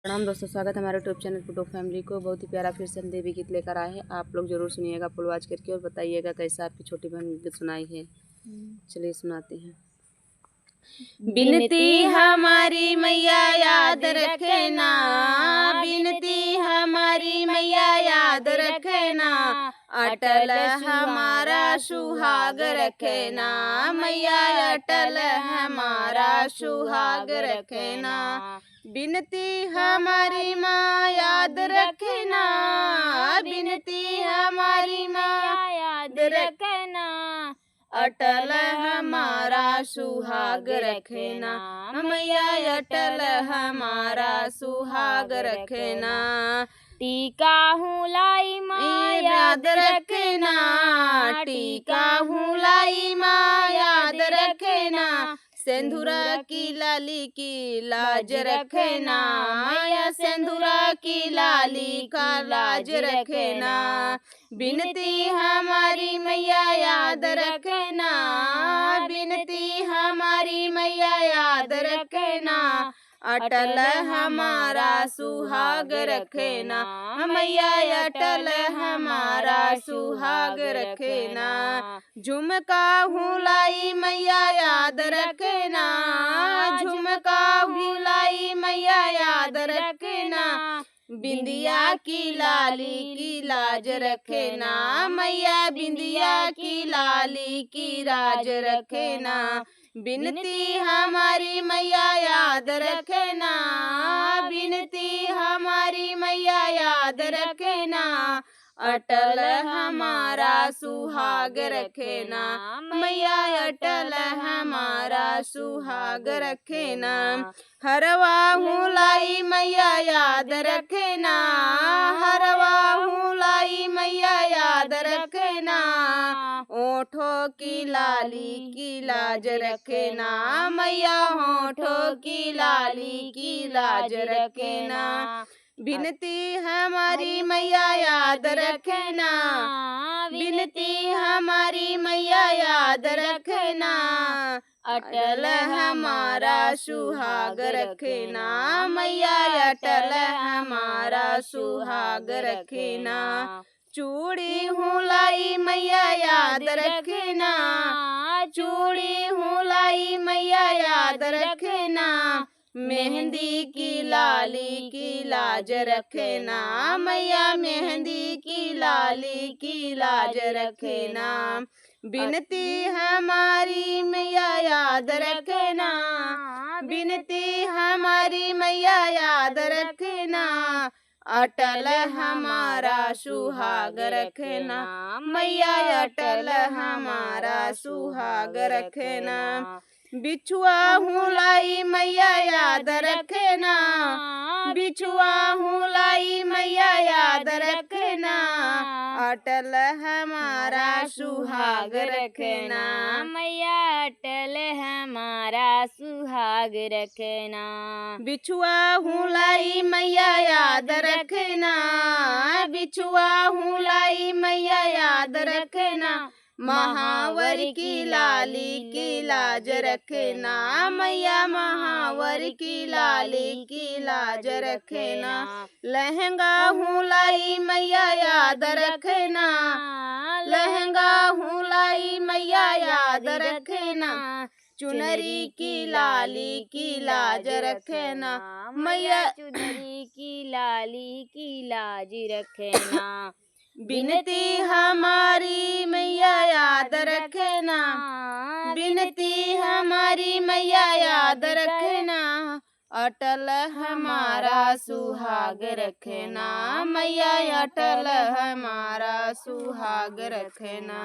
प्रणाम दोस्तों, स्वागत है हमारे यूट्यूब चैनल पुटो फैमिली को। बहुत ही प्यारा फिर से हम देवी गीत लेकर आए हैं। आप लोग जरूर सुनिएगा, फुल वॉच करके और बताइएगा कैसा आपकी छोटी बहन गीत सुनाई है। चलिए सुनाते हैं। बिनती हमारी मैया याद रखना, बिनती हमारी मैया याद रखना, अटल हमारा सुहाग रखना, मैया अटल हमारा सुहाग रखना। बिनती हमारी माँ याद रखना, बिनती हमारी माँ याद रखना, अटल हमारा सुहाग रखना, मैया अटल हमारा सुहाग रखना। टीका हूँ लाई माँ याद रखना, टीका हूँ लाई माँ याद रखना, सिंदूरा की लाली की लाज रखना, मैया सिंदूरा की लाली का लाज रखना। बिनती हमारी मैया याद रखना, बिनती हमारी मैया याद रखना, अटल हमारा सुहाग रखना, मैया अटल हमारा सुहाग रखना। झुमका हुलाई मैया याद रखना, झुमका हुलाई मैया याद रखना, बिंदिया की लाली की लाज रखना, मैया बिंदिया की लाली की लाज रखना। बिनती हमारी मैया याद रखना, बिनती हमारी मैया याद रखना, अटल हमारा सुहाग रखना, मैया अटल हमारा सुहाग रखना। हरवा हुलाई मैया याद रखना, हरवा हुलाई मैया याद रखना, ओठों की लाली की लाज रखना, मैया होठों की लाली की लाज रखना। बिनती हमारी मैया याद रखना, बिनती हमारी मैया याद रखना, अटल हमारा सुहाग रखना, मैया अटल हमारा सुहाग रखना। चूड़ी हुलाई मैया याद रखना, चूड़ी हुलाई मैया याद रखना, मेहंदी की लाली की लाज रखना, मैया मेहंदी की लाली की लाज रखना। बिनती हमारी मैया याद रखना, बिनती हमारी मैया याद रखना, अटल हमारा सुहाग रखना, मैया अटल हमारा सुहाग रखना। बिछुआ हुलाई मैया याद रखना, बिछुआ हुलाई मैया याद रखना, अटल हमारा सुहाग रखना, मैया अटल हमारा सुहाग रखना। बिछुआ हुलाई मैया याद रखना, बिछुआ हुलाई मैया याद रखना, महावर की लाली की लाज रखना, मैया महावर की लाली की लाज रखना। लहंगा हुलाई मैया याद रखना, लहंगा हुलाई मैया याद रखना, चुनरी की लाली की लाज रखना, मैया चुनरी की लाली की लाज रखना। बिनती हमारी मैया याद रखना, बिनती हमारी मैया याद रखना, अटल हमारा सुहाग रखना, मैया अटल हमारा सुहाग रखना।